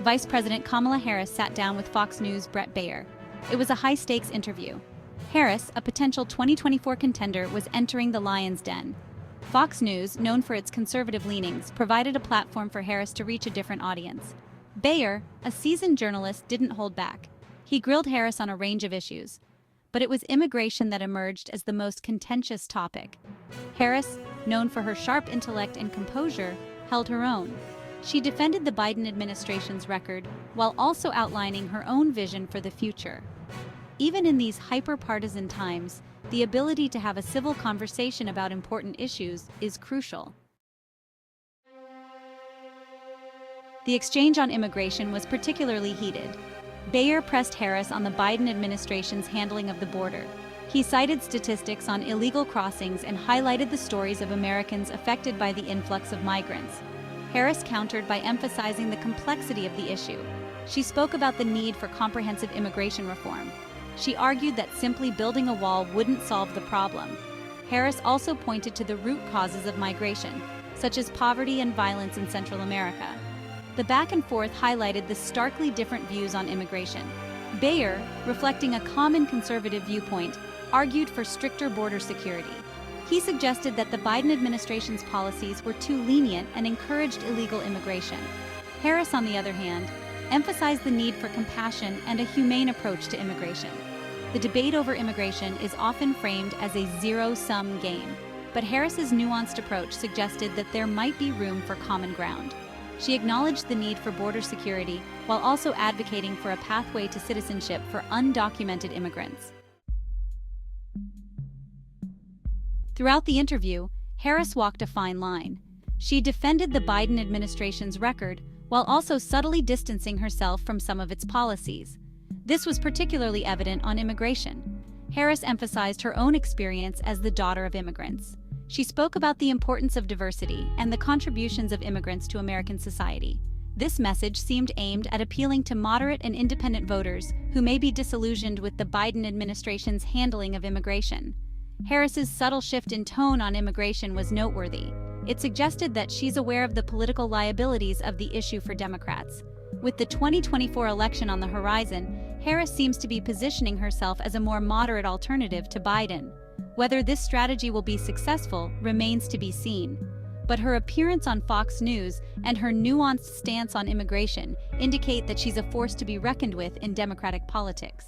Vice President Kamala Harris sat down with Fox News' Bret Baier. It was a high-stakes interview. Harris, a potential 2024 contender, was entering the lion's den. Fox News, known for its conservative leanings, provided a platform for Harris to reach a different audience. Baier, a seasoned journalist, didn't hold back. He grilled Harris on a range of issues. But it was immigration that emerged as the most contentious topic. Harris, known for her sharp intellect and composure, held her own. She defended the Biden administration's record while also outlining her own vision for the future. Even in these hyper-partisan times, the ability to have a civil conversation about important issues is crucial. The exchange on immigration was particularly heated. Baier pressed Harris on the Biden administration's handling of the border. He cited statistics on illegal crossings and highlighted the stories of Americans affected by the influx of migrants. Harris countered by emphasizing the complexity of the issue. She spoke about the need for comprehensive immigration reform. She argued that simply building a wall wouldn't solve the problem. Harris also pointed to the root causes of migration, such as poverty and violence in Central America. The back and forth highlighted the starkly different views on immigration. Baier, reflecting a common conservative viewpoint, argued for stricter border security. He suggested that the Biden administration's policies were too lenient and encouraged illegal immigration. Harris, on the other hand, emphasized the need for compassion and a humane approach to immigration. The debate over immigration is often framed as a zero-sum game, but Harris's nuanced approach suggested that there might be room for common ground. She acknowledged the need for border security while also advocating for a pathway to citizenship for undocumented immigrants. Throughout the interview, Harris walked a fine line. She defended the Biden administration's record while also subtly distancing herself from some of its policies. This was particularly evident on immigration. Harris emphasized her own experience as the daughter of immigrants. She spoke about the importance of diversity and the contributions of immigrants to American society. This message seemed aimed at appealing to moderate and independent voters who may be disillusioned with the Biden administration's handling of immigration. Harris's subtle shift in tone on immigration was noteworthy. It suggested that she's aware of the political liabilities of the issue for Democrats. With the 2024 election on the horizon, Harris seems to be positioning herself as a more moderate alternative to Biden. Whether this strategy will be successful remains to be seen. But her appearance on Fox News and her nuanced stance on immigration indicate that she's a force to be reckoned with in Democratic politics.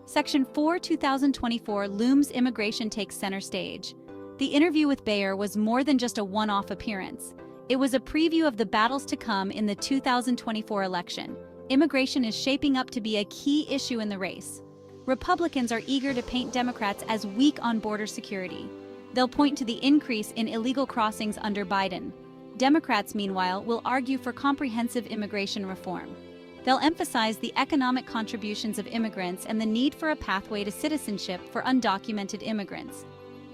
Section 4, 2024 looms immigration takes center stage. The interview with Baier was more than just a one-off appearance. It was a preview of the battles to come in the 2024 election. Immigration is shaping up to be a key issue in the race. Republicans are eager to paint Democrats as weak on border security. They'll point to the increase in illegal crossings under Biden. Democrats, meanwhile, will argue for comprehensive immigration reform. They'll emphasize the economic contributions of immigrants and the need for a pathway to citizenship for undocumented immigrants.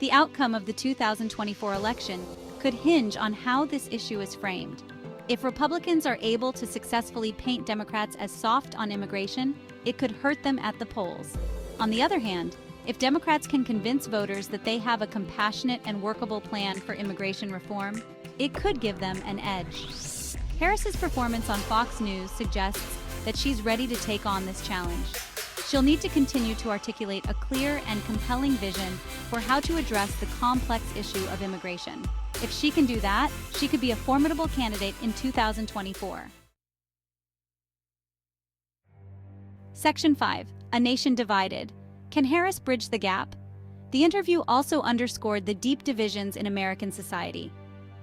The outcome of the 2024 election could hinge on how this issue is framed. If Republicans are able to successfully paint Democrats as soft on immigration, it could hurt them at the polls. On the other hand, if Democrats can convince voters that they have a compassionate and workable plan for immigration reform, it could give them an edge. Harris's performance on Fox News suggests that she's ready to take on this challenge. She'll need to continue to articulate a clear and compelling vision for how to address the complex issue of immigration. If she can do that, she could be a formidable candidate in 2024. Section 5. A Nation Divided. Can Harris bridge the gap? The interview also underscored the deep divisions in American society.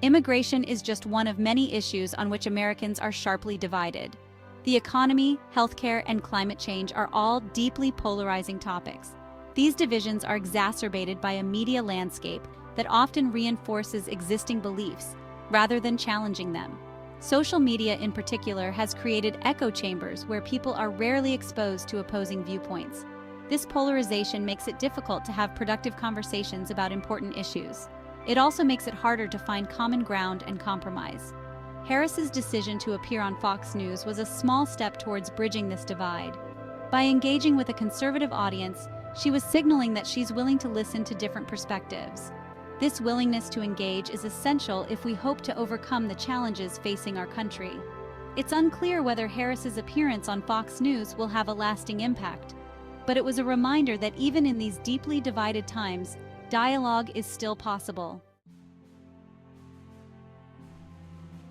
Immigration is just one of many issues on which Americans are sharply divided. The economy, healthcare, and climate change are all deeply polarizing topics. These divisions are exacerbated by a media landscape that often reinforces existing beliefs rather than challenging them. Social media in particular has created echo chambers where people are rarely exposed to opposing viewpoints. This polarization makes it difficult to have productive conversations about important issues. It also makes it harder to find common ground and compromise. Harris's decision to appear on Fox News was a small step towards bridging this divide. By engaging with a conservative audience, she was signaling that she's willing to listen to different perspectives. This willingness to engage is essential if we hope to overcome the challenges facing our country. It's unclear whether Harris's appearance on Fox News will have a lasting impact, but it was a reminder that even in these deeply divided times, dialogue is still possible.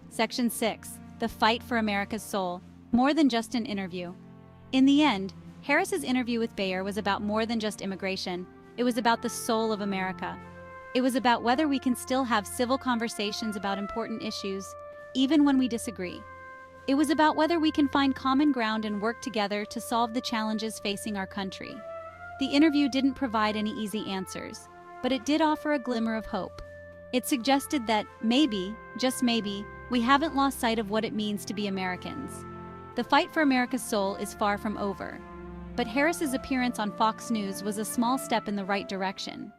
Section 6. The Fight for America's Soul. More than just an interview. In the end, Harris's interview with Baier was about more than just immigration. It was about the soul of America. It was about whether we can still have civil conversations about important issues, even when we disagree. It was about whether we can find common ground and work together to solve the challenges facing our country. The interview didn't provide any easy answers, but it did offer a glimmer of hope. It suggested that maybe, just maybe, we haven't lost sight of what it means to be Americans. The fight for America's soul is far from over, but Harris's appearance on Fox News was a small step in the right direction.